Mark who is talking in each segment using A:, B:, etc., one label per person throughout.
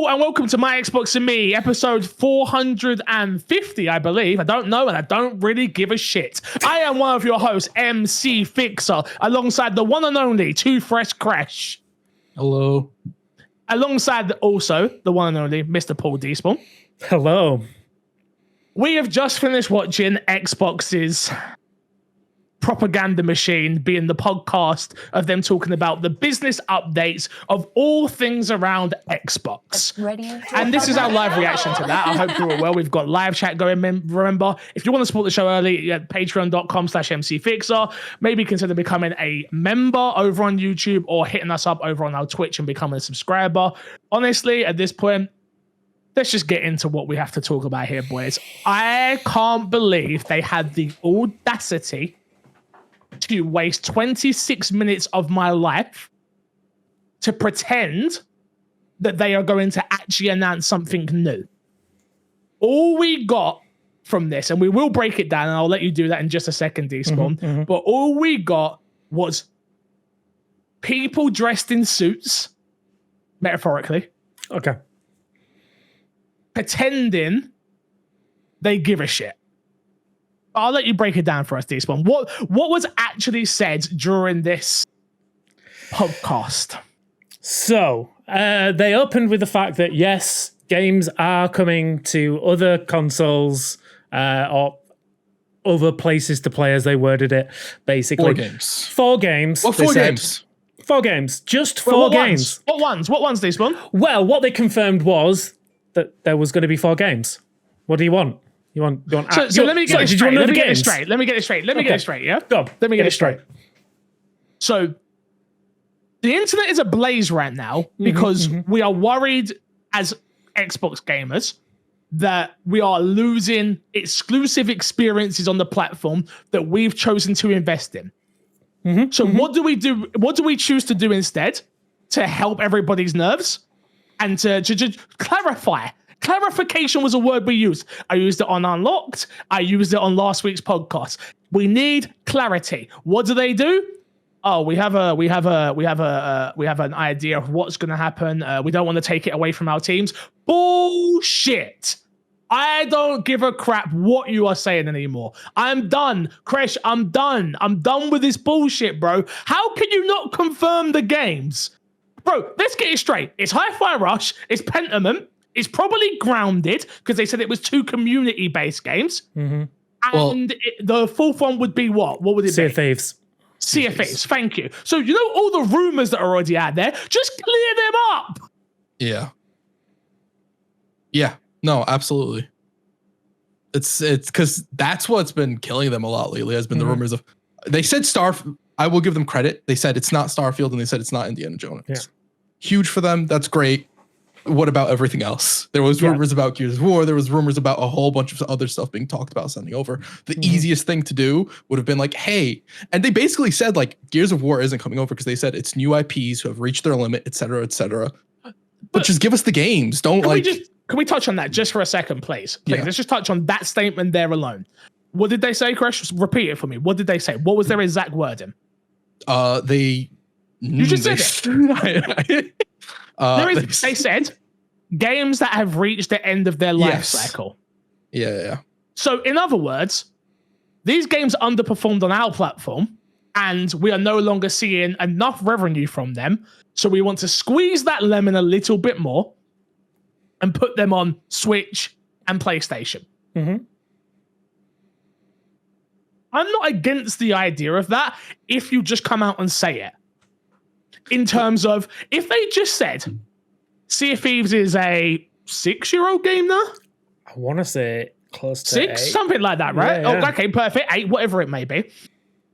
A: Hello and welcome to My Xbox and Me, episode 450, I believe. I don't know and I don't really give a shit. I am one of your hosts, MC Fixer, alongside the one and only Too Fresh Crash.
B: Hello.
A: Alongside also the one and only Mr. Paul Despawn.
C: Hello.
A: We have just finished watching Xbox's propaganda machine, being the podcast of them talking about the business updates of all things around Xbox. And this is our live reaction to that. I hope you're all well. We've got live chat going. Remember, if you want to support the show early, at patreon.com/mcfixer, maybe consider becoming a member over on YouTube or hitting us up over on our Twitch and becoming a subscriber. Honestly, at this point, let's just get into what we have to talk about here, boys. I can't believe they had the audacity to waste 26 minutes of my life to pretend that they are going to actually announce something new. All we got from this, and we will break it down, and I'll let you do that in just a second, Despawn, but all we got was people dressed in suits, metaphorically.
C: Okay.
A: Pretending they give a shit. I'll let you break it down for us, Despawn. What was actually said during this podcast?
C: So, they opened with the fact that, yes, games are coming to other consoles or other places to play, as they worded it, basically.
B: 4 games.
C: 4 games.
B: Well, 4 games.
C: 4 games. Just 4 games.
A: What ones, Despawn?
C: Well, what they confirmed was that there was going to be 4 games. What do you want? You want
A: so let me get it straight. Let me get it straight. Yeah?
C: Go on.
A: Let me get it straight. So the internet is ablaze right now because we are worried as Xbox gamers that we are losing exclusive experiences on the platform that we've chosen to invest in. So what do we do? What do we choose to do instead to help everybody's nerves and to clarify? Clarification was a word we used. I used it on Unlocked. I used it on last week's podcast. We need clarity. What do? Oh, we have an idea of what's going to happen. We don't want to take it away from our teams. Bullshit. I don't give a crap what you are saying anymore. I'm done. Crash, I'm done. I'm done with this bullshit, bro. How can you not confirm the games? Bro, let's get it straight. It's Hi-Fi Rush. It's Pentiment. It's probably Grounded because they said it was 2 community-based games. And the fourth one would be what? What would it be?
C: Sea of Thieves.
A: Sea of Thieves. Thank you. So you know all the rumors that are already out there? Just clear them up.
B: Yeah. Yeah. No, absolutely. It's because that's what's been killing them a lot lately. Has been the rumors of. They said I will give them credit. They said it's not Starfield, and they said it's not Indiana Jones.
C: Yeah.
B: Huge for them. That's great. What about everything else? There was rumors about Gears of War. There was rumors about a whole bunch of other stuff being talked about sending over. The easiest thing to do would have been like, hey, and they basically said like Gears of War isn't coming over because they said it's new IPs who have reached their limit, et cetera, et cetera. But just give us the games. Don't
A: can we touch on that just for a second, please? Please, let's just touch on that statement there alone. What did they say, Crash? Repeat it for me. What did they say? What was their exact wording?
B: You
A: just said it. They said games that have reached the end of their life cycle.
B: Yeah.
A: So in other words, these games underperformed on our platform and we are no longer seeing enough revenue from them. So we want to squeeze that lemon a little bit more and put them on Switch and PlayStation. I'm not against the idea of that if you just come out and say it. In terms of, if they just said, Sea of Thieves is a 6-year-old game now?
C: I want to say close to
A: 6?
C: 8.
A: Something like that, right?
C: Yeah.
A: Oh, okay, perfect. 8, whatever it may be. If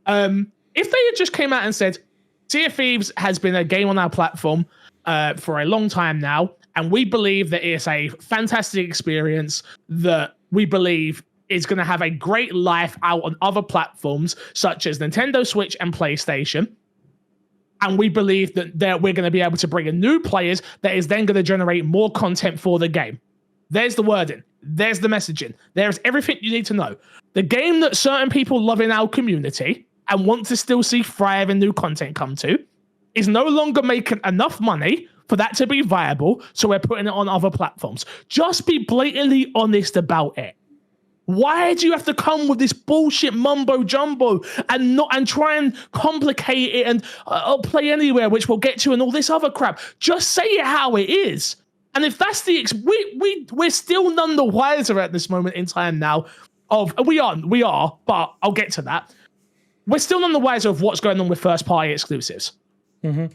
A: they had just came out and said, Sea of Thieves has been a game on our platform for a long time now, and we believe that it's a fantastic experience that we believe is going to have a great life out on other platforms such as Nintendo Switch and PlayStation. And we believe that we're going to be able to bring in new players that is then going to generate more content for the game. There's the wording. There's the messaging. There's everything you need to know. The game that certain people love in our community and want to still see thrive and new content come to is no longer making enough money for that to be viable, so we're putting it on other platforms. Just be blatantly honest about it. Why do you have to come with this bullshit mumbo jumbo and try and complicate it and Play Anywhere, which we'll get to, and all this other crap? Just say it how it is. And if that's the we're still none the wiser at this moment in time now. We are, but I'll get to that. We're still none the wiser of what's going on with first party exclusives.
C: Mm-hmm.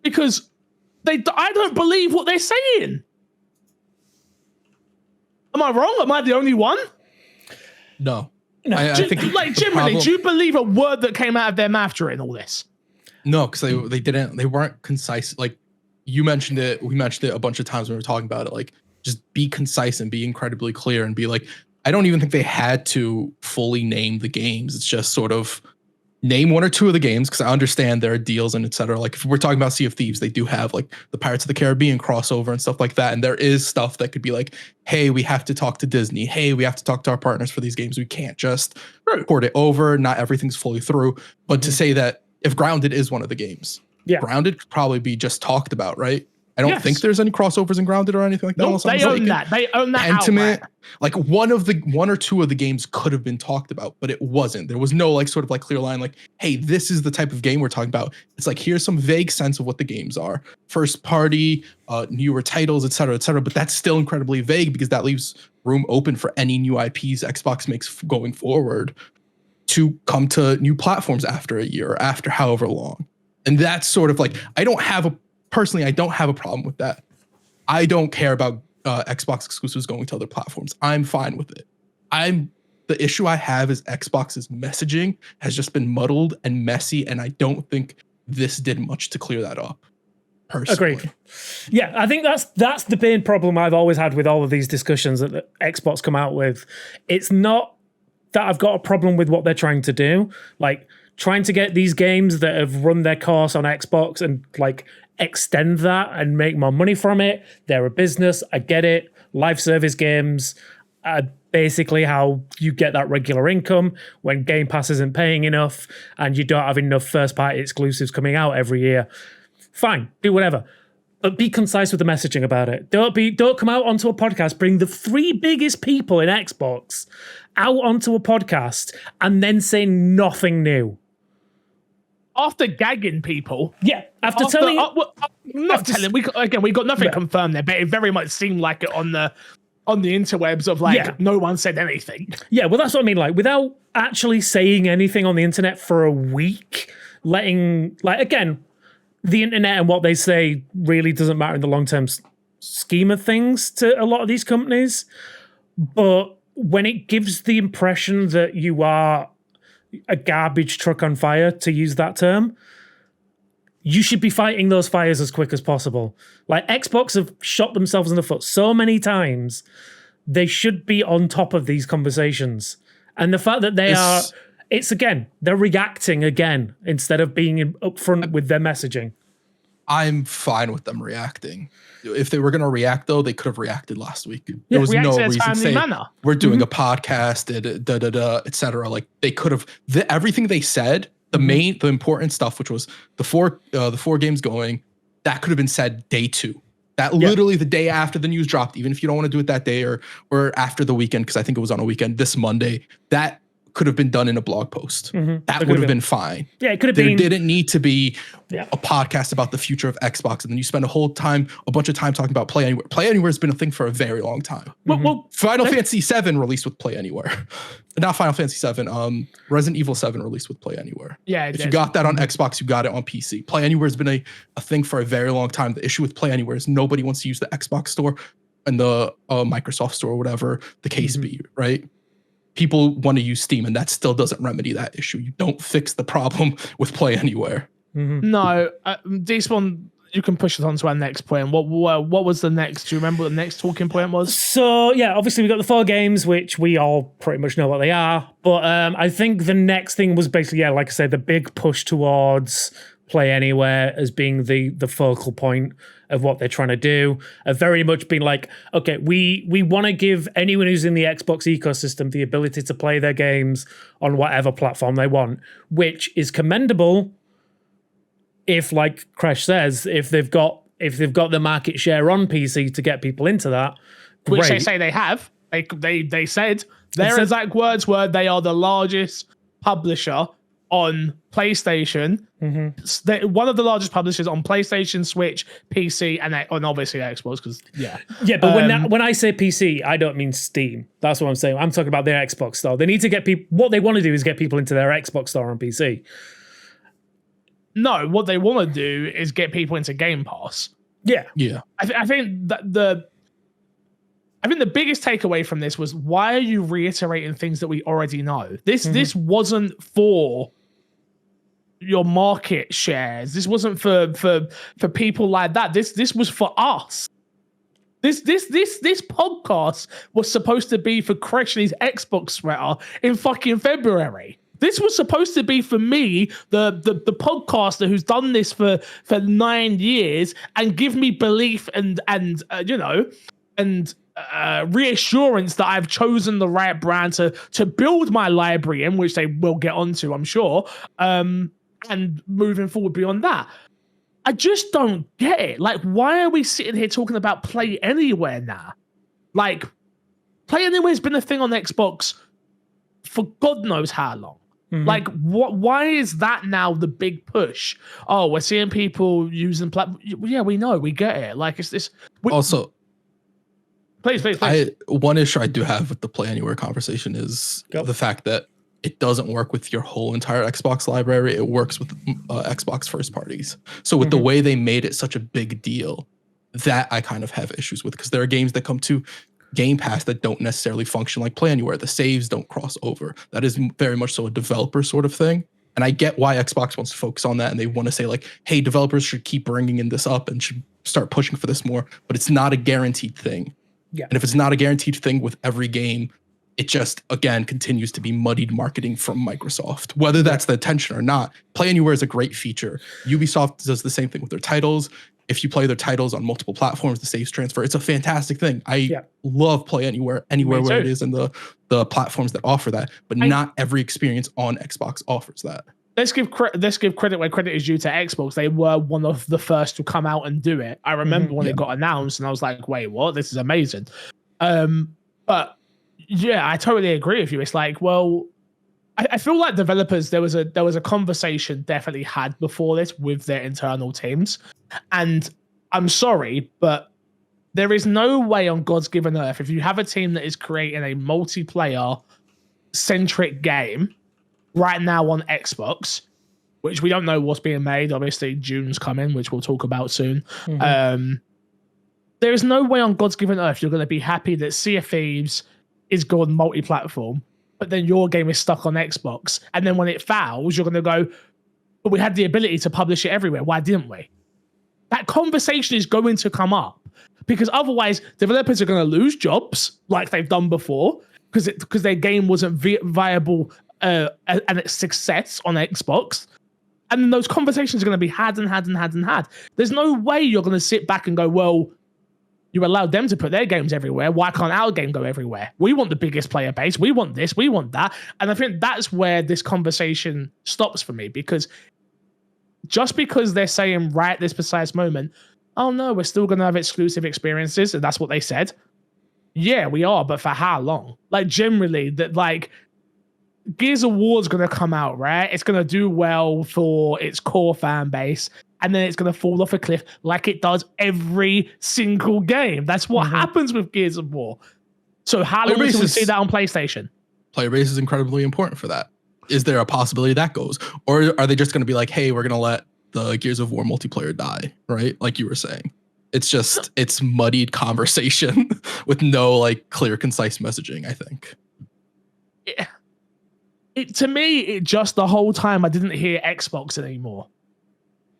A: Because I don't believe what they're saying. Am I wrong? Am I the only one?
B: No.
C: No.
B: I think
A: like generally, do you believe a word that came out of their mouth during all this?
B: No, because they weren't concise. Like you mentioned it, we mentioned it a bunch of times when we were talking about it. Like just be concise and be incredibly clear and be like, I don't even think they had to fully name the games. It's just sort of name one or two of the games, because I understand there are deals and etc. Like if we're talking about Sea of Thieves, they do have like the Pirates of the Caribbean crossover and stuff like that. And there is stuff that could be like, hey, we have to talk to Disney. Hey, we have to talk to our partners for these games. We can't just port it over. Not everything's fully through. But to say that if Grounded is one of the games, Grounded could probably be just talked about, right? I don't think there's any crossovers in Grounded or anything like that.
A: Nope, they own that. They own that.
B: Intimate, like one or two of the games could have been talked about, but it wasn't. There was no like sort of like clear line, like, hey, this is the type of game we're talking about. It's like, here's some vague sense of what the games are. First party, newer titles, et cetera, but that's still incredibly vague because that leaves room open for any new IPs Xbox makes going forward to come to new platforms after a year or after however long. And that's sort of like, I don't have a problem with that. I don't care about Xbox exclusives going to other platforms. I'm fine with it. The issue I have is Xbox's messaging has just been muddled and messy, and I don't think this did much to clear that up. Personally.
C: Agreed. Yeah, I think that's the main problem I've always had with all of these discussions that the Xbox come out with. It's not that I've got a problem with what they're trying to do, like trying to get these games that have run their course on Xbox and like extend that and make more money from it. They're a business. I get it. Live service games are basically how you get that regular income when Game Pass isn't paying enough and you don't have enough first party exclusives coming out every year. Fine, do whatever. But be concise with the messaging about it. Don't come out onto a podcast, bring the three biggest people in Xbox out onto a podcast and then say nothing new.
A: After gagging people,
C: telling,
A: we got nothing confirmed there, but it very much seemed like it on the interwebs of like no one said anything.
C: Yeah, well, that's what I mean. Like without actually saying anything on the internet for a week, letting again, the internet and what they say really doesn't matter in the long term scheme of things to a lot of these companies. But when it gives the impression that you are a garbage truck on fire, to use that term, you should be fighting those fires as quick as possible. Like Xbox have shot themselves in the foot so many times, they should be on top of these conversations. And the fact that they're reacting again instead of being upfront with their messaging. I'm
B: fine with them reacting. If they were going to react, though, they could have reacted last week. There was no reason to say we're doing a podcast, et cetera. Like they could have everything they said. The important stuff, which was the four games going, that could have been said day 2. That literally the day after the news dropped. Even if you don't want to do it that day or after the weekend, because I think it was on a weekend this Monday. That could have been done in a blog post. That would have been fine.
C: Yeah, it could have been.
B: There didn't need to be a podcast about the future of Xbox, and then you spend a bunch of time talking about Play Anywhere. Play Anywhere has been a thing for a very long time. Well, Final Fantasy VII released with Play Anywhere. Not Final Fantasy VII. Resident Evil 7 released with Play Anywhere.
A: Yeah,
B: if you got that on Xbox, you got it on PC. Play Anywhere has been a thing for a very long time. The issue with Play Anywhere is nobody wants to use the Xbox store and the Microsoft store, whatever the case be, right? People want to use Steam, and that still doesn't remedy that issue. You don't fix the problem with Play Anywhere.
A: No, Despawn, you can push it on to our next point. What was the next? Do you remember what the next talking point was?
C: So, yeah, obviously we got the 4 games, which we all pretty much know what they are. But I think the next thing was basically, like I said, the big push towards Play Anywhere as being the focal point of what they're trying to do. Have very much been like, okay, we want to give anyone who's in the Xbox ecosystem the ability to play their games on whatever platform they want, which is commendable if, like Crash says, if they've got if they've got the market share on PC to get people into that, great.
A: Which they say they have. They said their exact words were they are the largest publisher on PlayStation. One of the largest publishers on PlayStation, Switch, PC, and obviously Xbox. Because
C: but when I say PC, I don't mean Steam. That's what I'm saying. I'm talking about their Xbox store. They need to get people. What they want to do is get people into their Xbox store on PC.
A: No, what they want to do is get people into Game Pass.
C: Yeah.
A: I think that the biggest takeaway from this was, why are you reiterating things that we already know? This wasn't for your market shares. This wasn't for people like that. This was for us. This podcast was supposed to be for Creshley's Xbox sweater in fucking February. This was supposed to be for me, the podcaster who's done this for 9 years, and give me belief and reassurance that I've chosen the right brand to build my library in, which they will get onto, I'm sure. And moving forward beyond that, I just don't get it. Like, why are we sitting here talking about Play Anywhere now? Like, Play Anywhere has been a thing on Xbox for God knows how long. Like, why is that now the big push? Oh, we're seeing people using yeah, we know, we get it. Like, it's this.
B: Also,
A: please.
B: One issue I do have with the Play Anywhere conversation is the fact that it doesn't work with your whole entire Xbox library. It works with Xbox first parties. So with the way they made it such a big deal, that I kind of have issues with, because there are games that come to Game Pass that don't necessarily function like Play Anywhere. The saves don't cross over. That is very much so a developer sort of thing. And I get why Xbox wants to focus on that, and they want to say like, hey, developers should keep bringing in this up and should start pushing for this more, but it's not a guaranteed thing.
C: Yeah.
B: And if it's not a guaranteed thing with every game, it just, again, continues to be muddied marketing from Microsoft, whether that's the intention or not. Play Anywhere is a great feature. Ubisoft does the same thing with their titles. If you play their titles on multiple platforms, the saves transfer, it's a fantastic thing. I love Play Anywhere where it is, and the platforms that offer that, but not every experience on Xbox offers that.
A: Let's give credit where credit is due to Xbox. They were one of the first to come out and do it. I remember when it got announced, and I was like, wait, what? This is amazing. But yeah, I totally agree with you. It's like, well, I feel like developers, there was a conversation definitely had before this with their internal teams. And I'm sorry, but there is no way on God's given earth, if you have a team that is creating a multiplayer centric game right now on Xbox, which we don't know what's being made. Obviously, June's coming, which we'll talk about soon. There is no way on God's given earth you're going to be happy that Sea of Thieves is gone multi-platform, but then your game is stuck on Xbox. And then when it fails, you're going to go, but we had the ability to publish it everywhere. Why didn't we? That conversation is going to come up, because otherwise developers are going to lose jobs like they've done before, because their game wasn't viable and a success on Xbox. And then those conversations are going to be had. There's no way you're going to sit back and go, well, you allowed them to put their games everywhere. Why can't our game go everywhere? We want the biggest player base. We want this. We want that. And I think that's where this conversation stops for me, because just because they're saying right at this precise moment, oh no, we're still going to have exclusive experiences, and that's what they said. Yeah, we are, but for how long? Like, generally, that, like, Gears of War is going to come out, right? It's going to do well for its core fan base, and then it's going to fall off a cliff like it does every single game. That's what happens with Gears of War. So how long until we see that on PlayStation?
B: Player base is incredibly important for that. Is there a possibility that goes? Or are they just going to be like, hey, we're going to let the Gears of War multiplayer die, right? Like you were saying. It's just, it's muddied conversation with no like clear, concise messaging, I think.
A: To me, it just the whole time I didn't hear Xbox anymore.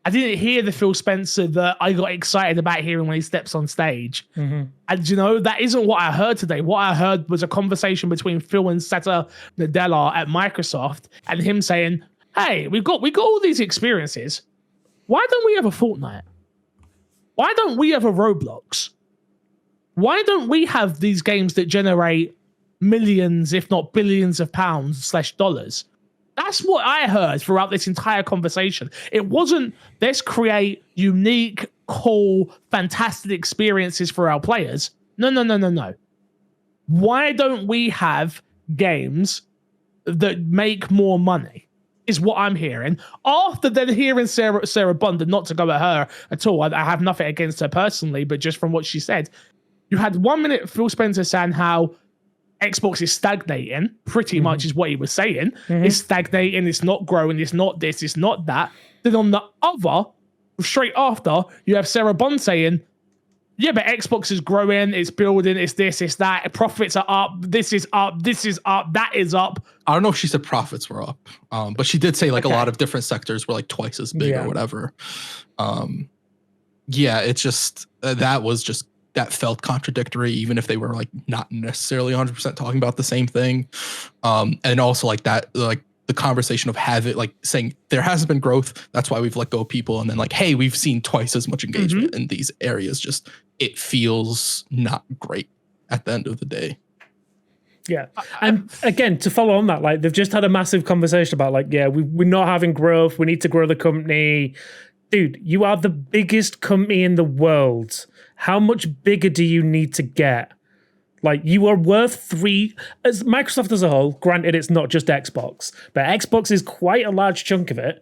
A: I didn't hear the Phil Spencer that I got excited about hearing when he steps on stage. And you know, that isn't what I heard today. What I heard was a conversation between Phil and Satya Nadella at Microsoft, and him saying, hey, we got all these experiences. Why don't we have a Fortnite? Why don't we have a Roblox? Why don't we have these games that generate millions, if not billions of pounds/dollars? That's what I heard throughout this entire conversation. It wasn't, let's create unique cool, fantastic experiences for our players. No. Why don't we have games that make more money? Is what I'm hearing. After then hearing Sarah Bond, and not to go at her at all, I have nothing against her personally, but just from what she said, you had 1 minute Phil Spencer saying how Xbox is stagnating, pretty much is what he was saying. It's stagnating, it's not growing, it's not this, it's not that. Then on the other, straight after, you have Sarah Bond saying, yeah, but Xbox is growing, it's building, it's this, it's that, profits are up, this is up, that is up.
B: I don't know if she said profits were up, but she did say like a lot of different sectors were like twice as big or whatever. Yeah, it's just, that felt contradictory, even if they were like not necessarily 100% talking about the same thing. And also like that, like the conversation of saying there hasn't been growth, that's why we've let go of people, and then like, hey, we've seen twice as much engagement in these areas. Just it feels not great at the end of the day.
C: Yeah. And again, to follow on that, like they've just had a massive conversation about like, yeah, we're not having growth, we need to grow the company. Dude, you are the biggest company in the world. How much bigger do you need to get? Like, you are worth as Microsoft as a whole, granted it's not just Xbox, but Xbox is quite a large chunk of it.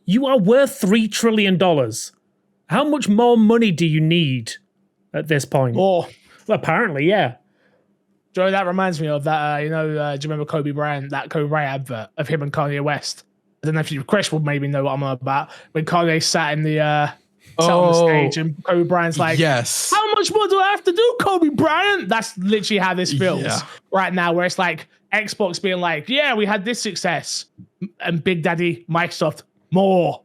C: You are worth $3 trillion. How much more money do you need at this point?
A: Well,
C: apparently, yeah.
A: Joe, that reminds me of that, do you remember Kobe Bryant, that Kobe Bryant advert of him and Kanye West? I don't know if Chris will maybe know what I'm on about. When Kanye sat in the sat on the stage and Kobe Bryant's like,
B: yes,
A: how much more do I have to do, Kobe Bryant? That's literally how this feels right now, where it's like Xbox being like, yeah, we had this success, and Big Daddy Microsoft more.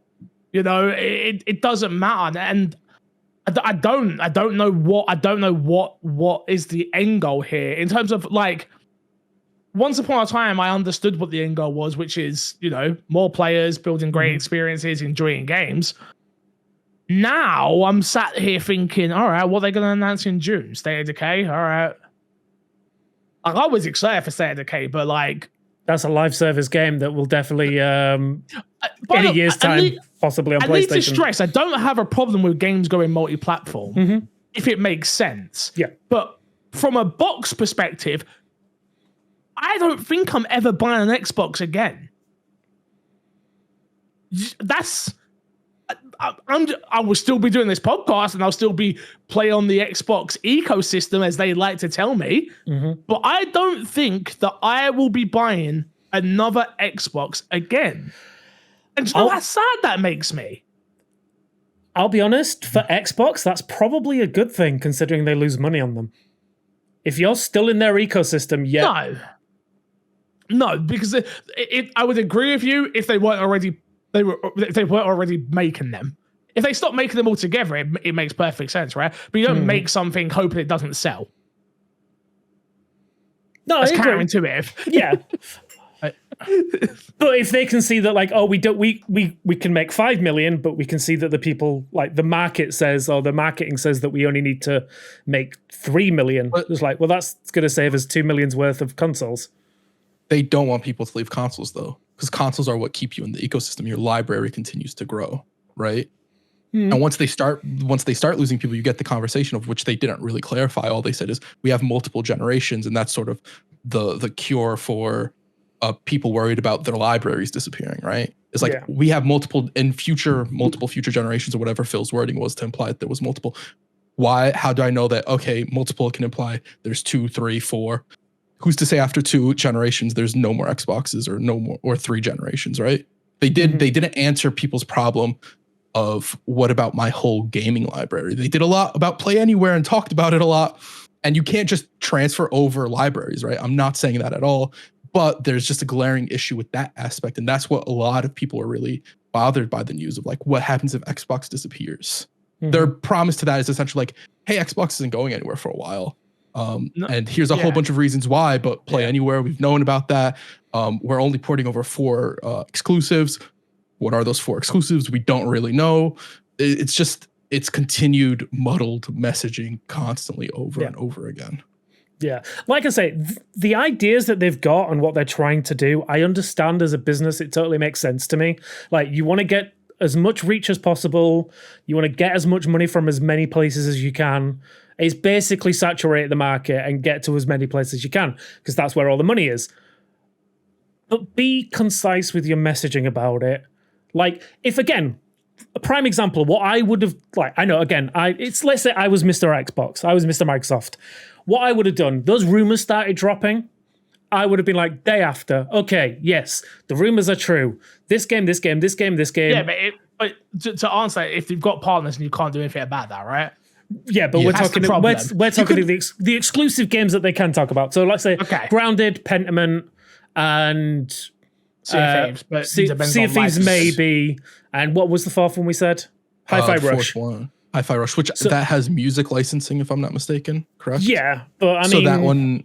A: It doesn't matter, and I don't know what is the end goal here in terms of like. Once upon a time, I understood what the end goal was, which is, more players, building great experiences, enjoying games. Now I'm sat here thinking, all right, what are they going to announce in June? State of Decay? All right. Like, I was excited for State of Decay, but like...
C: That's a live service game that will definitely, in a year's time, possibly on PlayStation. I need to
A: stress, I don't have a problem with games going multi-platform, if it makes sense.
C: Yeah.
A: But from a box perspective, I don't think I'm ever buying an Xbox again. I will still be doing this podcast and I'll still be playing on the Xbox ecosystem, as they like to tell me. But I don't think that I will be buying another Xbox again. And you know how sad that makes me?
C: I'll be honest, for Xbox, that's probably a good thing, considering they lose money on them. If you're still in their ecosystem,
A: No, because I would agree with you if they weren't already making them. If they stop making them altogether, it makes perfect sense, right? But you don't make something hoping it doesn't sell.
C: No,
A: that's counterintuitive.
C: Yeah. But if they can see that, like, oh, we can make 5 million, but we can see that the people, like the market says, or the marketing says that we only need to make 3 million. It's like, well, that's going to save us 2 million's worth of consoles.
B: They don't want people to leave consoles, though, because consoles are what keep you in the ecosystem. Your library continues to grow, right? And once they start losing people, you get the conversation of which they didn't really clarify. All they said is we have multiple generations, and that's sort of the cure for people worried about their libraries disappearing, right? It's like we have multiple future generations, or whatever Phil's wording was to imply that there was multiple. Why? How do I know that? Okay, multiple can imply there's 2, 3, 4. Who's to say after 2 generations there's no more Xboxes or 3 generations, right? They didn't answer people's problem of what about my whole gaming library. They did a lot about Play Anywhere and talked about it a lot. And you can't just transfer over libraries, right? I'm not saying that at all, but there's just a glaring issue with that aspect. And that's what a lot of people are really bothered by the news of, like, what happens if Xbox disappears? Their promise to that is essentially like, hey, Xbox isn't going anywhere for a while. And here's a whole bunch of reasons why, but Play Anywhere, we've known about that. We're only porting over 4 exclusives. What are those 4 exclusives? We don't really know. It's continued muddled messaging constantly over and over again.
C: Yeah. Like I say, the ideas that they've got and what they're trying to do, I understand as a business, it totally makes sense to me. Like, you want to get as much reach as possible. You want to get as much money from as many places as you can. It's basically saturate the market and get to as many places as you can, because that's where all the money is. But be concise with your messaging about it. Like, if again, a prime example, what I would have, like, I know, again, let's say I was Mr. Xbox, I was Mr. Microsoft. What I would have done, those rumors started dropping, I would have been like, day after, okay, yes, the rumors are true. This game.
A: Yeah, but to answer, if you've got partners and you can't do anything about that, right?
C: Yeah, but we're talking the exclusive games that they can talk about. So let's say Grounded, Pentiment, and
A: Sea of Thieves, but
C: Sea of Thieves maybe. And what was the fourth one we said? Hi-Fi Rush.
B: Hi-Fi Rush, which that has music licensing, if I'm not mistaken, correct?
C: Yeah, but I mean,
B: so that one,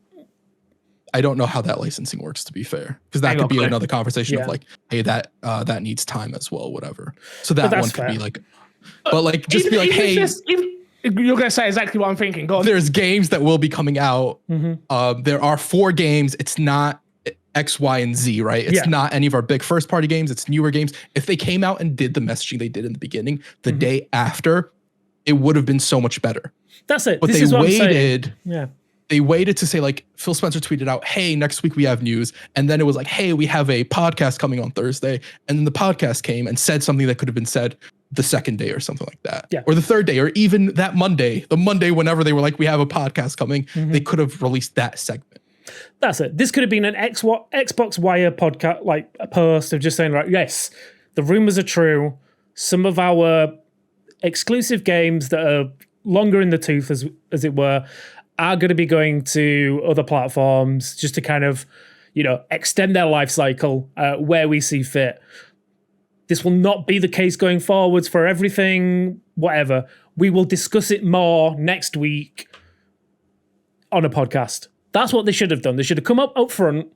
B: I don't know how that licensing works, to be fair, because that could be another conversation of like, hey, that needs time as well, whatever. So that one could be like, but like, just be like, hey,
A: you're gonna say exactly what I'm thinking. Go on.
B: There's games that will be coming out. There are 4 games. It's not X, Y, and Z, right? It's not any of our big first party games. It's newer games. If they came out and did the messaging they did in the beginning, the day after, it would have been so much better.
C: That's it.
B: But
C: this
B: they
C: is what
B: waited.
C: I'm saying. Yeah.
B: They waited to say, like, Phil Spencer tweeted out, hey, next week we have news. And then it was like, hey, we have a podcast coming on Thursday. And then the podcast came and said something that could have been said the second day or something like that. Yeah. Or the third day, or even that Monday, the Monday whenever they were like, we have a podcast coming, they could have released that segment.
C: That's it. This could have been an Xbox Wire podcast, like a post of just saying, like, yes, the rumors are true. Some of our exclusive games that are longer in the tooth, as it were, are going to be going to other platforms just to kind of, extend their life cycle where we see fit. This will not be the case going forwards for everything, whatever. We will discuss it more next week on a podcast. That's what they should have done. They should have come up front,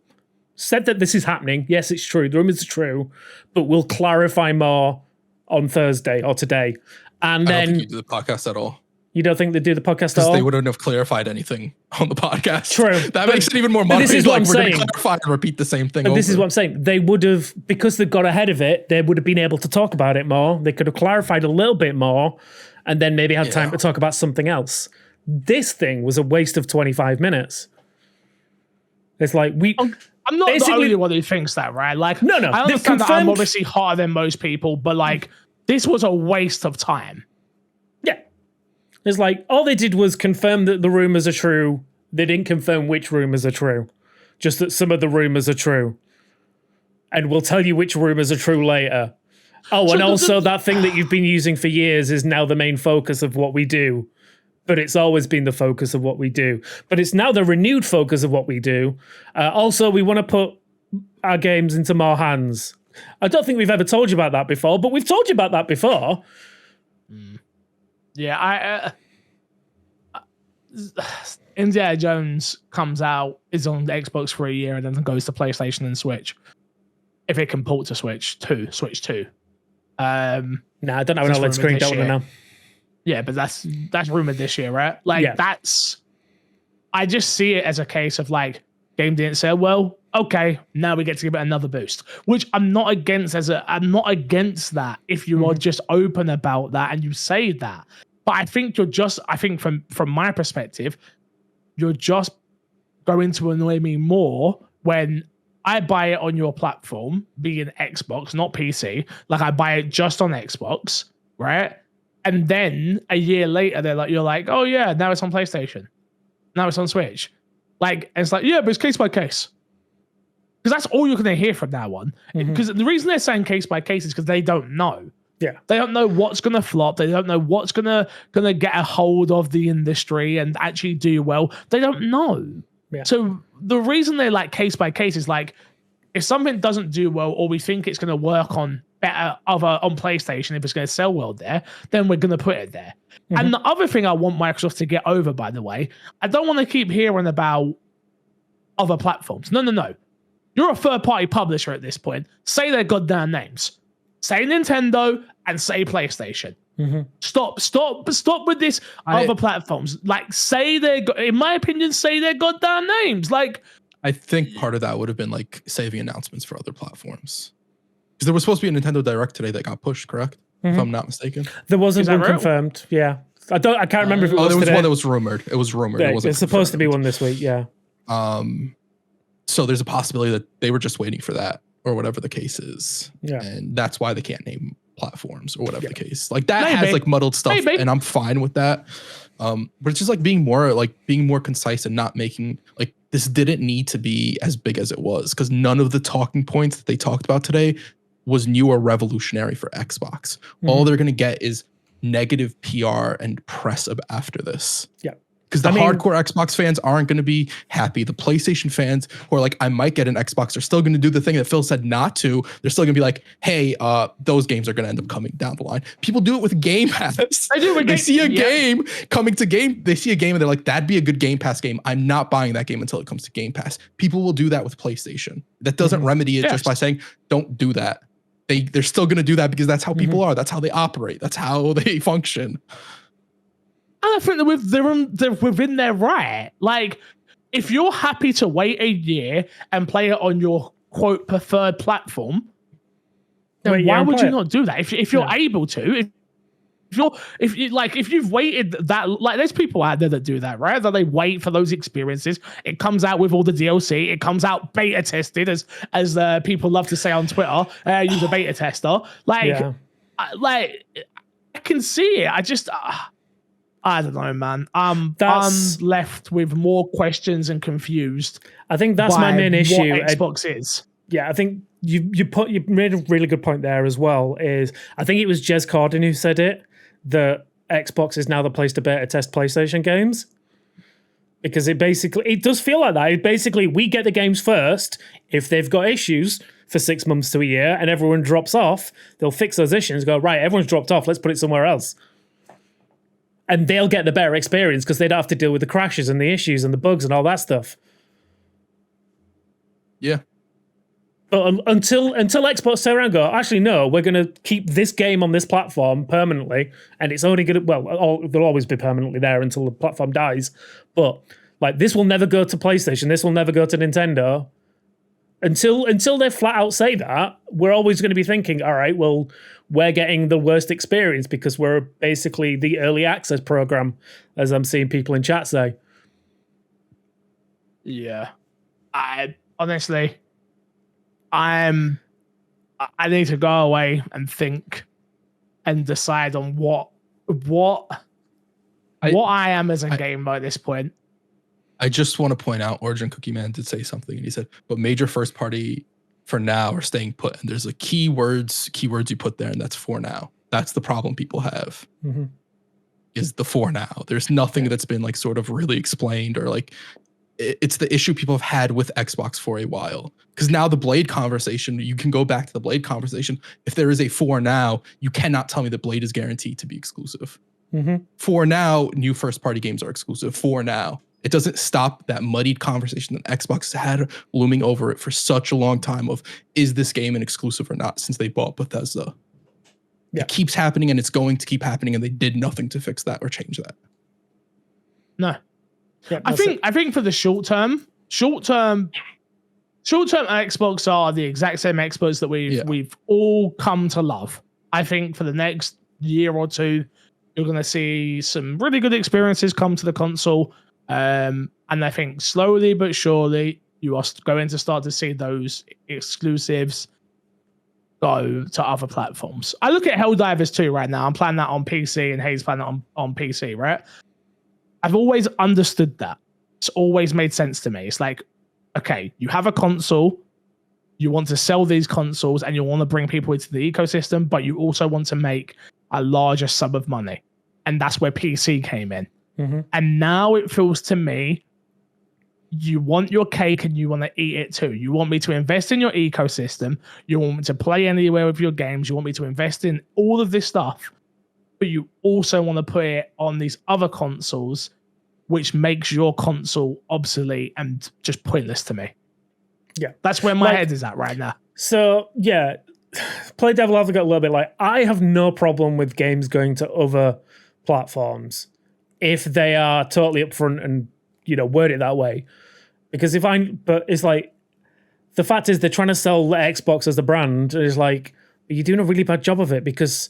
C: said that this is happening. Yes, it's true. The rumors are true, but we'll clarify more on Thursday or today. And
B: I
C: then
B: don't think you do the podcast at all.
C: You don't think they do the podcast at all?
B: They wouldn't have clarified anything on the podcast.
C: True.
B: That makes it even more motivating.
C: This is what I'm
B: we're
C: saying.
B: Going to clarify and repeat the same thing.
C: But this is what I'm saying. They would have, because they got ahead of it, they would have been able to talk about it more. They could have clarified a little bit more and then maybe had time to talk about something else. This thing was a waste of 25 minutes. It's like
A: I'm not the only one who thinks that, right? Like,
C: no.
A: I understand that I'm obviously harder than most people, but like, this was a waste of time.
C: Yeah. It's like, all they did was confirm that the rumors are true. They didn't confirm which rumors are true. Just that some of the rumors are true. And we'll tell you which rumors are true later. Oh, and also that thing that you've been using for years is now the main focus of what we do. But it's always been the focus of what we do. But it's now the renewed focus of what we do. Also, we want to put our games into more hands. I don't think we've ever told you about that before, but we've told you about that before.
A: Yeah, Indiana Jones comes out, is on the Xbox for a year, and then goes to PlayStation and Switch. If it can port to Switch 2.
C: I don't have an OLED screen, don't want to know.
A: Yeah, but that's rumored this year, right? Like I just see it as a case of like, game didn't sell well. Okay, now we get to give it another boost, which I'm not against I'm not against that if you are just open about that and you say that. But I think from my perspective, you're just going to annoy me more when I buy it on your platform, being Xbox, not PC. Like, I buy it just on Xbox, right? And then a year later, you're like, oh yeah, now it's on PlayStation. Now it's on Switch. Like, and it's like, yeah, but it's case by case. Because that's all you're going to hear from that one. Because the reason they're saying case by case is because they don't know. Yeah. They don't know what's going to flop. They don't know what's going to get a hold of the industry and actually do well. They don't know. Yeah. So the reason they're like case by case is like, if something doesn't do well, or we think it's going to work on better on PlayStation, if it's going to sell well there, then we're going to put it there. And the other thing I want Microsoft to get over, by the way, I don't want to keep hearing about other platforms. No. You're a third-party publisher at this point. Say their goddamn names. Say Nintendo and say PlayStation. Stop with this other platforms. Like, in my opinion, say their goddamn names. Like,
B: I think part of that would have been like saving announcements for other platforms. Because there was supposed to be a Nintendo Direct today that got pushed, correct? If I'm not mistaken.
C: There wasn't
A: Is that
C: one
A: real?
C: confirmed. Yeah, I can't remember if it was
B: there was
C: today.
B: one that was rumored. It was rumored.
C: Yeah,
B: It wasn't
C: it's supposed to be
B: confirmed.
C: one this week. Yeah.
B: So there's a possibility that they were just waiting for that, or whatever the case is.
C: Yeah.
B: And that's why they can't name platforms or whatever the case. Like that
A: Maybe.
B: has like muddled stuff,
A: Maybe.
B: and I'm fine with that. But it's just like being more concise and not making like this didn't need to be as big as it was, because none of the talking points that they talked about today was new or revolutionary for Xbox. All they're gonna get is negative PR and press after this.
C: Yeah.
B: Because the
C: I mean-
B: hardcore Xbox fans aren't going to be happy. The PlayStation fans who are like, I might get an Xbox, are still going to do the thing that Phil said not to. They're still going to be like, hey, those games are going to end up coming down the line. People do it with Game Pass.
A: They do with
B: They
A: Game-
B: see a
A: yeah.
B: game coming to Game. They see a game and they're like, that'd be a good Game Pass game. I'm not buying that game until it comes to Game Pass. People will do that with PlayStation. That doesn't remedy it
A: Yes.
B: just by saying, don't do that. They're still going to do that because that's how people are. That's how they operate. That's how they function.
A: And I think that they're within their right. Like, if you're happy to wait a year and play it on your quote preferred platform, then
C: Wait, yeah,
A: why
C: and
A: would
C: play
A: you
C: it.
A: not do that? If you're
C: Yeah.
A: able to, if you've waited that, like, there's people out there that do that, right? That they wait for those experiences. It comes out with all the DLC. It comes out beta tested, as people love to say on Twitter. Use a beta tester. Like,
C: Yeah.
A: I can see it. I don't know, man. I'm
C: That's-
A: left with more questions and confused.
C: I think that's my
A: by
C: main
A: what
C: issue.
A: Xbox is.
C: Yeah, I think you made a really good point there as well. Is I think it was Jez Corden who said it, that Xbox is now the place to beta test PlayStation games, because it does feel like that. Basically, we get the games first. If they've got issues for 6 months to a year and everyone drops off, they'll fix those issues. Go, right, everyone's dropped off. Let's put it somewhere else. And they'll get the better experience because they don't have to deal with the crashes and the issues and the bugs and all that stuff.
B: Yeah.
C: But until Xbox turn around and go, actually, no, we're going to keep this game on this platform permanently, and it's only going to, they'll always be permanently there until the platform dies. But like, this will never go to PlayStation, this will never go to Nintendo. Until they flat out say that, we're always going to be thinking, all right, well, we're getting the worst experience because we're basically the early access program, as I'm seeing people in chat say.
A: Yeah. I honestly, I need to go away and think and decide on what I am as a gamer at this point.
B: I just want to point out, Origin Cookie Man did say something, and he said, but major first party for now are staying put. And there's a keywords you put there, and that's for now. That's the problem people have, is the for now. There's nothing that's been like sort of really explained, or like it's the issue people have had with Xbox for a while. Because now the Blade conversation, you can go back to the Blade conversation. If there is a for now, you cannot tell me that Blade is guaranteed to be exclusive. For now, new first party games are exclusive. For now. It doesn't stop that muddied conversation that Xbox had looming over it for such a long time of, is this game an exclusive or not, since they bought Bethesda.
C: Yeah.
B: It keeps happening, and it's going to keep happening, and they did nothing to fix that or change that.
A: No.
C: Yeah,
A: I think for the short term Xbox are the exact same Xbox that we've all come to love. I think for the next year or two, you're going to see some really good experiences come to the console. And I think slowly but surely, you are going to start to see those exclusives go to other platforms. I look at Helldivers 2 right now. I'm playing that on PC, and Hayes playing that on PC, right? I've always understood that. It's always made sense to me. It's like, okay, you have a console, you want to sell these consoles, and you want to bring people into the ecosystem, but you also want to make a larger sum of money. And that's where PC came in. And now it feels to me, you want your cake and you want to eat it too. You want me to invest in your ecosystem. You want me to play anywhere with your games. You want me to invest in all of this stuff. But you also want to put it on these other consoles, which makes your console obsolete and just pointless to me.
C: Yeah.
A: That's where my head is at right now.
C: So, yeah, play devil advocate a little bit. Like, I have no problem with games going to other platforms if they are totally upfront and, word it that way. Because but it's like, the fact is they're trying to sell Xbox as the brand. And it's like, you're doing a really bad job of it, because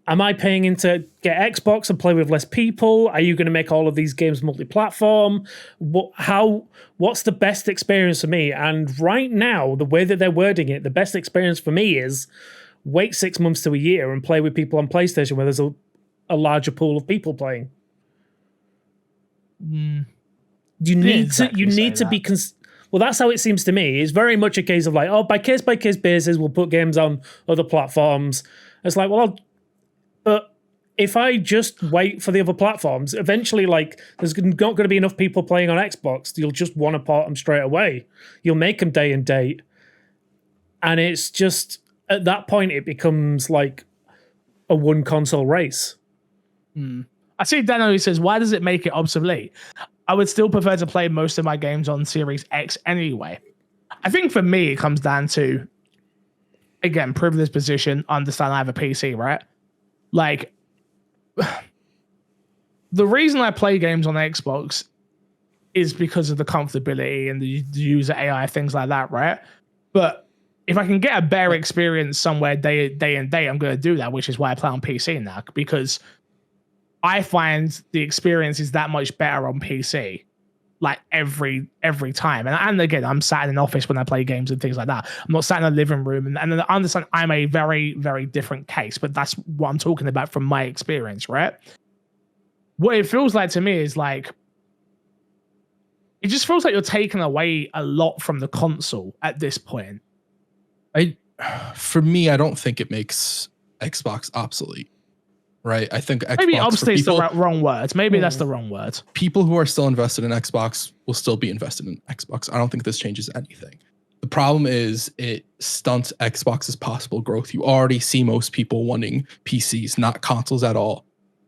C: am I paying in to get Xbox and play with less people? Are you going to make all of these games multi-platform? What's the best experience for me? And right now, the way that they're wording it, the best experience for me is wait 6 months to a year and play with people on PlayStation where there's a larger pool of people playing. You need to be well, that's how it seems to me. It's very much a case of like, oh, by case basis, we'll put games on other platforms. It's like, well, but if I just wait for the other platforms, eventually, like, there's not going to be enough people playing on Xbox. You'll just want to port them straight away. You'll make them day and date. And it's just, at that point, it becomes like a one console race.
A: I see Dano who says, why does it make it obsolete? I would still prefer to play most of my games on Series X anyway. I think for me, it comes down to, again, privileged position, understand I have a PC, right? Like, the reason I play games on Xbox is because of the comfortability and the user AI, things like that, right? But if I can get a better experience somewhere day and day, I'm going to do that, which is why I play on PC now, because I find the experience is that much better on PC, like every time. And again, I'm sat in an office when I play games and things like that. I'm not sat in a living room. And I understand I'm a very, very different case, but that's what I'm talking about from my experience, right? What it feels like to me is like, it just feels like you're taking away a lot from the console at this point.
B: For me, I don't think it makes Xbox obsolete. Right, I think Xbox,
A: maybe obsolete the wrong word. Maybe that's the wrong word.
B: People who are still invested in Xbox will still be invested in Xbox. I don't think this changes anything. The problem is it stunts Xbox's possible growth. You already see most people wanting PCs, not consoles at all.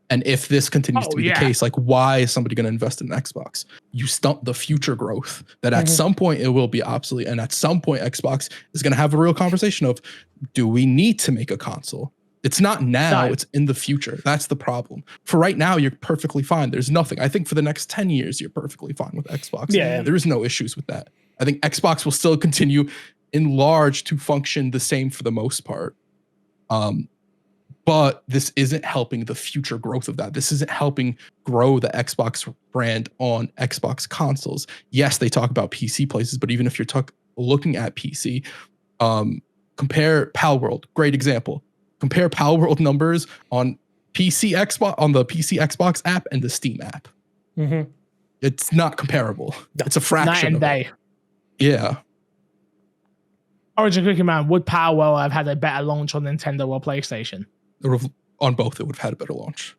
B: And if this continues to be the case, like, why is somebody going to invest in Xbox? You stunt the future growth. That at some point it will be obsolete, and at some point Xbox is going to have a real conversation of, do we need to make a console? It's not now, it's in the future. That's the problem. For right now, you're perfectly fine. There's nothing. I think for the next 10 years, you're perfectly fine with Xbox.
C: Yeah.
B: There is no issues with that. I think Xbox will still continue in large to function the same for the most part. But this isn't helping the future growth of that. This isn't helping grow the Xbox brand on Xbox consoles. Yes, they talk about PC places, but even if you're looking at PC, compare Palworld, great example. Compare Palworld numbers on the PC Xbox app and the Steam app. It's not comparable. It's a fraction. Night and day. Yeah.
A: Origin Cookie Man, would Palworld have had a better launch on Nintendo or PlayStation?
B: On both, it would have had a better launch.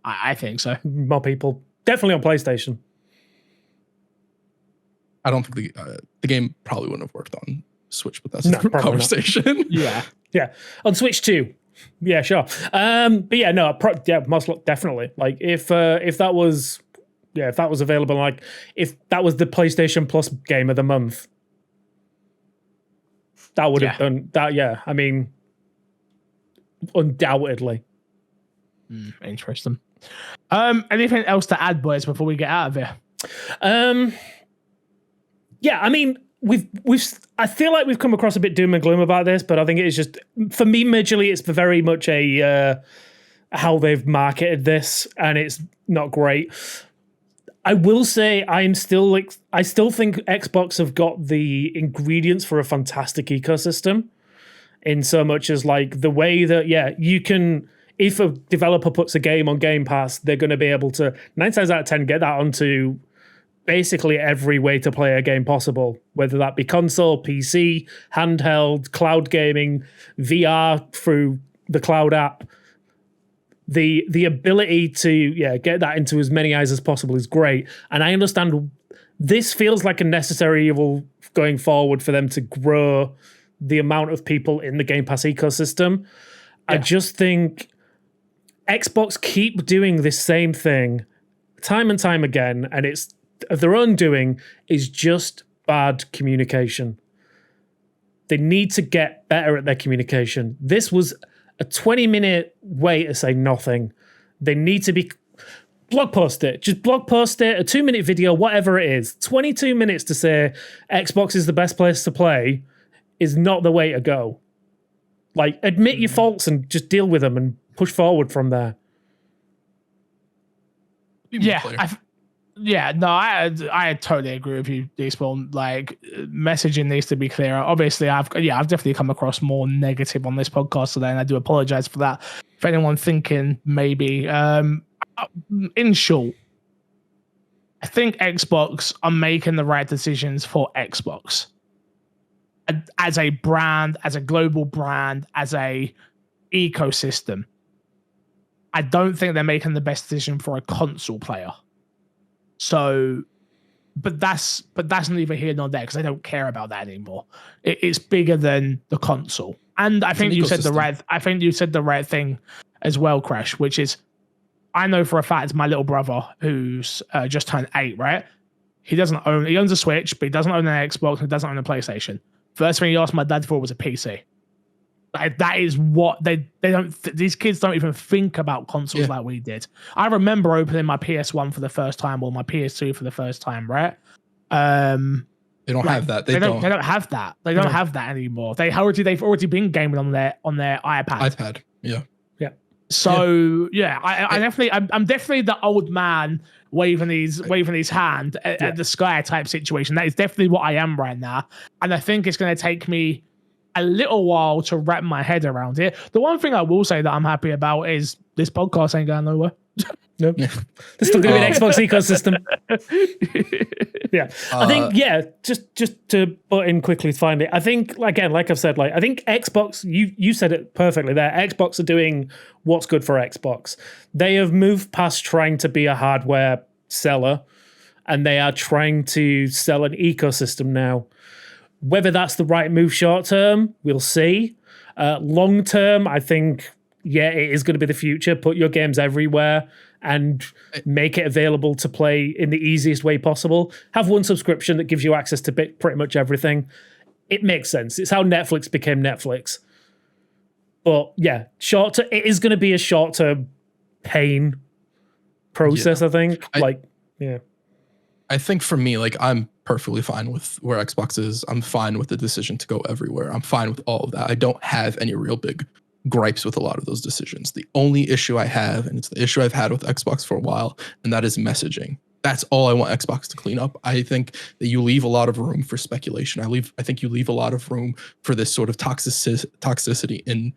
A: I think so.
C: More people. Definitely on PlayStation.
B: I don't think the game probably wouldn't have worked on Switch, but that's a different conversation.
C: Yeah. On Switch 2. Yeah, sure. But yeah, no, most definitely. Like if that was available, like if that was the PlayStation Plus game of the month, that would have done that. Yeah, I mean, undoubtedly.
A: Interesting. Anything else to add, boys, before we get out of here?
C: Yeah, I mean, I feel like we've come across a bit doom and gloom about this, but I think it is just, for me, majorly, it's very much a how they've marketed this, and it's not great. I will say I still think Xbox have got the ingredients for a fantastic ecosystem, in so much as like the way that you can, if a developer puts a game on Game Pass, they're going to be able to 9 times out of 10 get that onto basically every way to play a game possible, whether that be console, PC, handheld, cloud gaming, VR through the cloud app. The ability to get that into as many eyes as possible is great. And I understand this feels like a necessary evil going forward for them to grow the amount of people in the Game Pass ecosystem. Yeah. I just think Xbox keep doing this same thing time and time again, and it's their own doing, is just bad communication. They need to get better at their communication. This was a 20-minute way to say nothing. They need to be... blog post it. Just blog post it, a 2-minute video, whatever it is. 22 minutes to say Xbox is the best place to play is not the way to go. Like, admit your faults and just deal with them and push forward from there.
A: I totally agree with you, Despawn. Like, messaging needs to be clearer. Obviously, I've definitely come across more negative on this podcast today, and I do apologize for that. For anyone thinking maybe, in short, I think Xbox are making the right decisions for Xbox as a brand, as a global brand, as a ecosystem. I don't think they're making the best decision for a console player. So, but that's neither here nor there, because I don't care about that anymore. It's bigger than the console, and I think you said the right thing as well, Crash. Which is, I know for a fact my little brother, who's just turned 8, right? He owns a Switch, but he doesn't own an Xbox. And he doesn't own a PlayStation. First thing he asked my dad for was a PC. Like, that is what they don't. These kids don't even think about consoles like we did. I remember opening my PS1 for the first time or my PS2 for the first time, right?
B: They don't have that. They don't
A: have that. They don't have that anymore. They've already been gaming on their iPad.
B: Yeah.
A: So I'm definitely the old man waving his hand at the sky type situation. That is definitely what I am right now, and I think it's going to take me a little while to wrap my head around it. The one thing I will say that I'm happy about is this podcast ain't going nowhere.
C: Nope. There's still going to be an Xbox ecosystem. I think, just to butt in quickly to find it, I think, again, like I've said, I think Xbox, you said it perfectly there, Xbox are doing what's good for Xbox. They have moved past trying to be a hardware seller, and they are trying to sell an ecosystem now. Whether that's the right move short term, we'll see. Long term, I think, it is going to be the future. Put your games everywhere and make it available to play in the easiest way possible. Have one subscription that gives you access to pretty much everything. It makes sense. It's how Netflix became Netflix. But yeah, it is going to be a short-term pain process, I think.
B: I think for me, I'm perfectly fine with where Xbox is. I'm fine with the decision to go everywhere. I'm fine with all of that. I don't have any real big gripes with a lot of those decisions. The only issue I have, and it's the issue I've had with Xbox for a while, and that is messaging. That's all I want Xbox to clean up. I think that you leave a lot of room for speculation. I think you leave a lot of room for this sort of toxicity in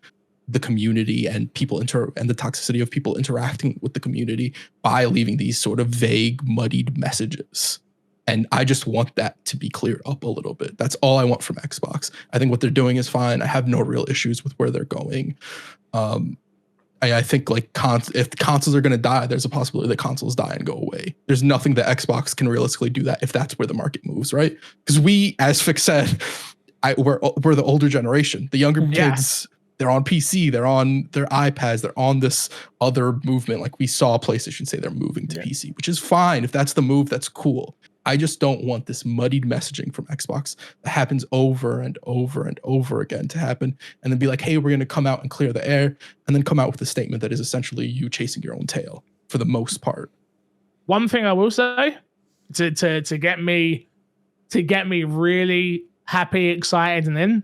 B: the community and and the toxicity of people interacting with the community by leaving these sort of vague, muddied messages. And I just want that to be cleared up a little bit. That's all I want from Xbox. I think what they're doing is fine. I have no real issues with where they're going. I think if the consoles are going to die, there's a possibility that consoles die and go away. There's nothing that Xbox can realistically do that if that's where the market moves, right? Because we, as Fix said, we're the older generation. The younger kids, they're on PC, they're on their iPads, they're on this other movement. Like, we saw PlayStation say they're moving to PC, which is fine. If that's the move, that's cool. I just don't want this muddied messaging from Xbox that happens over and over and over again to happen, and then be like, hey, we're going to come out and clear the air, and then come out with a statement that is essentially you chasing your own tail for the most part.
A: One thing I will say to get me really happy, excited, and in,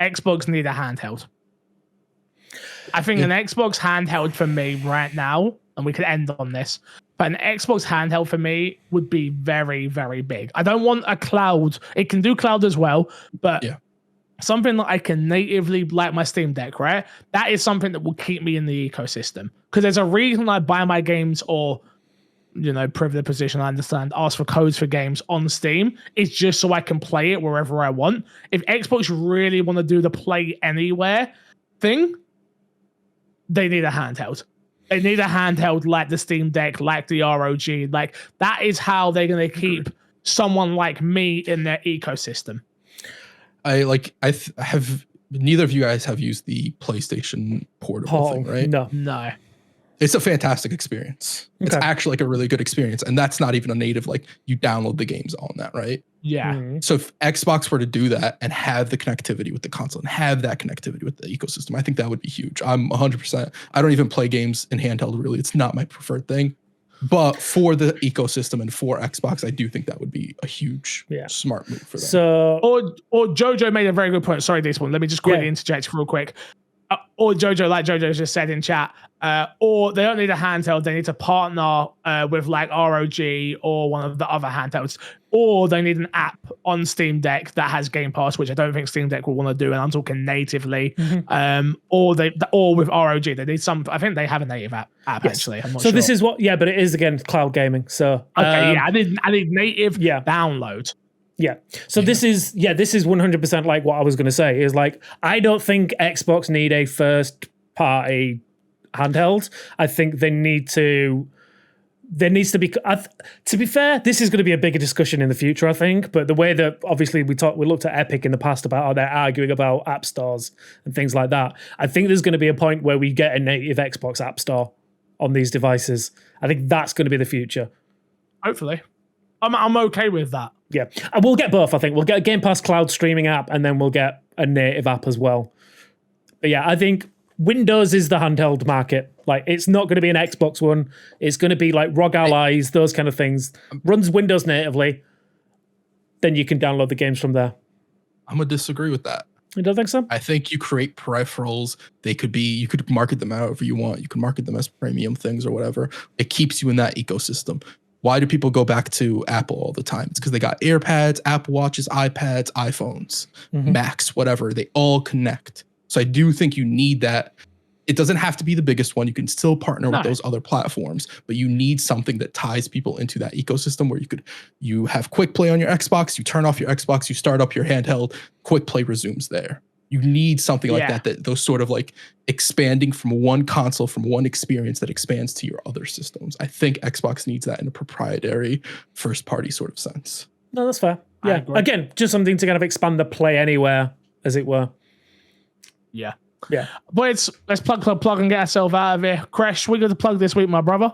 A: Xbox need a handheld. I think an Xbox handheld for me right now, and we could end on this, but an Xbox handheld for me would be very, very big. I don't want a cloud. It can do cloud as well, but something that I can natively, like my Steam Deck, right? That is something that will keep me in the ecosystem. Because there's a reason I buy my games or, privileged position, I understand, ask for codes for games on Steam. It's just so I can play it wherever I want. If Xbox really want to do the play anywhere thing, they need a handheld. They need a handheld like the Steam Deck, like the ROG. Like, that is how they're going to keep someone like me in their ecosystem.
B: Have neither of you guys have used the PlayStation Portable thing, right?
A: No.
B: It's a fantastic experience. It's actually a really good experience. And that's not even a native, you download the games on that, right?
A: Yeah.
C: Mm-hmm.
B: So if Xbox were to do that and have the connectivity with the console and have that connectivity with the ecosystem, I think that would be huge. I'm 100%. I don't even play games in handheld, really. It's not my preferred thing. But for the ecosystem and for Xbox, I do think that would be a huge, smart move for them.
C: So,
A: or Jojo made a very good point. Sorry, this one. Let me just quickly interject real quick. Or Jojo, like Jojo just said in chat, or they don't need a handheld. They need to partner with like ROG or one of the other handhelds, or they need an app on Steam Deck that has Game Pass, which I don't think Steam Deck will want to do. And I'm talking natively. Or with ROG, they need some. I think they have a native app actually. I'm not
C: so
A: sure.
C: this is what, but it is again cloud gaming. So
A: okay, I need native download.
C: Yeah. So this is 100% like what I was going to say is like, I don't think Xbox need a first party handheld. I think there needs to be, to be fair, this is going to be a bigger discussion in the future, I think. But the way that obviously we looked at Epic in the past about how they're arguing about app stores and things like that. I think there's going to be a point where we get a native Xbox app store on these devices. I think that's going to be the future.
A: Hopefully. I'm okay with that.
C: Yeah, and we'll get both. I think we'll get a Game Pass cloud streaming app, and then we'll get a native app as well. But yeah, I think Windows is the handheld market. Like, it's not going to be an Xbox one. It's going to be like ROG Allies, those kind of things. Runs Windows natively. Then you can download the games from there.
B: I'm gonna disagree with that.
C: You don't think so?
B: I think you create peripherals. You could market them however you want. You can market them as premium things or whatever. It keeps you in that ecosystem. Why do people go back to Apple all the time? It's because they got AirPads, Apple Watches, iPads, iPhones, Macs, whatever. They all connect. So I do think you need that. It doesn't have to be the biggest one. You can still partner with those other platforms, but you need something that ties people into that ecosystem where you have quick play on your Xbox, you turn off your Xbox, you start up your handheld, quick play resumes there. You need something like that those sort of like expanding from one console, from one experience that expands to your other systems. I think Xbox needs that in a proprietary first party sort of sense.
C: No, that's fair. Yeah. Again, just something to kind of expand the play anywhere, as it were.
A: Yeah.
C: Yeah.
A: Boys, let's plug and get ourselves out of here. Crash, we got to plug this week, my brother.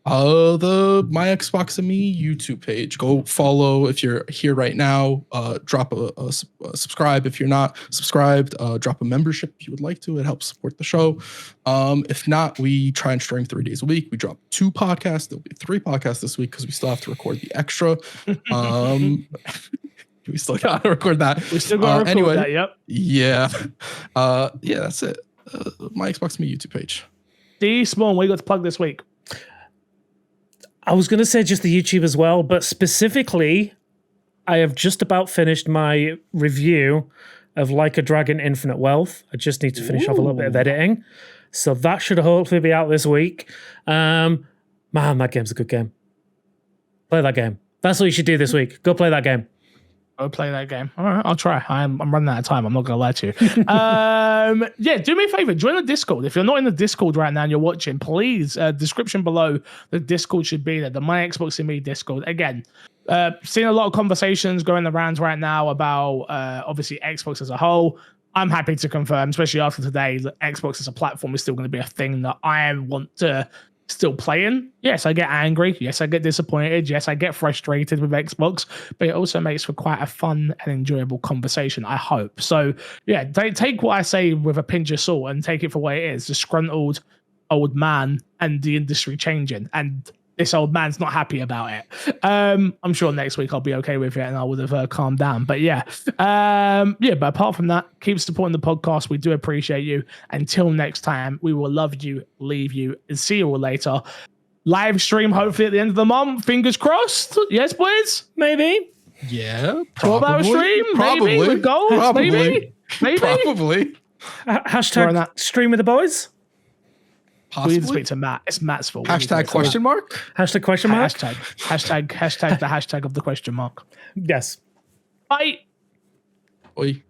B: The My Xbox and Me YouTube page. Go follow if you're here right now. Drop a subscribe if you're not subscribed. Drop a membership if you would like to. It helps support the show. If not, we try and stream 3 days a week. We drop 2 podcasts. There'll be 3 podcasts this week because we still have to record the extra. We still got to record that.
A: We still got to record that. Yep.
B: Yeah. Yeah. That's it. My Xbox and Me YouTube page.
A: D Small, we got to plug this week.
C: I was going to say just the YouTube as well, but specifically, I have just about finished my review of Like a Dragon Infinite Wealth. I just need to finish off a little bit of editing. So that should hopefully be out this week. Man, that game's a good game. Play that game. That's what you should do this week. Go play that game.
A: Go play that game. All right, I'll try. I'm running out of time. I'm not going to lie to you. Yeah, do me a favor. Join the Discord. If you're not in the Discord right now and you're watching, please, description below, the Discord should be there. The My Xbox and Me Discord. Again, seeing a lot of conversations going around right now about, obviously, Xbox as a whole. I'm happy to confirm, especially after today, that Xbox as a platform is still going to be a thing that I want to still playing. Yes, I get angry. Yes, I get disappointed. Yes, I get frustrated with Xbox, but it also makes for quite a fun and enjoyable conversation, I hope. So yeah, take what I say with a pinch of salt and take it for what it is. Disgruntled old man and the industry changing, and this old man's not happy about it. I'm sure next week I'll be okay with it and I would have calmed down. But yeah. But apart from that, keep supporting the podcast. We do appreciate you. Until next time, we will love you, leave you, and see you all later. Live stream, hopefully at the end of the month. Fingers crossed. Yes, boys? Maybe.
B: Yeah.
A: 12-hour stream?
B: Probably.
A: Maybe with goals?
B: Probably.
A: Maybe.
B: Probably.
C: Hashtag stream with the boys.
A: Possibly. We need to speak to Matt. It's Matt's fault.
B: Hashtag question mark?
C: Hashtag question mark?
A: Hashtag the hashtag of the question mark.
C: Yes.
A: Bye.
B: Oi.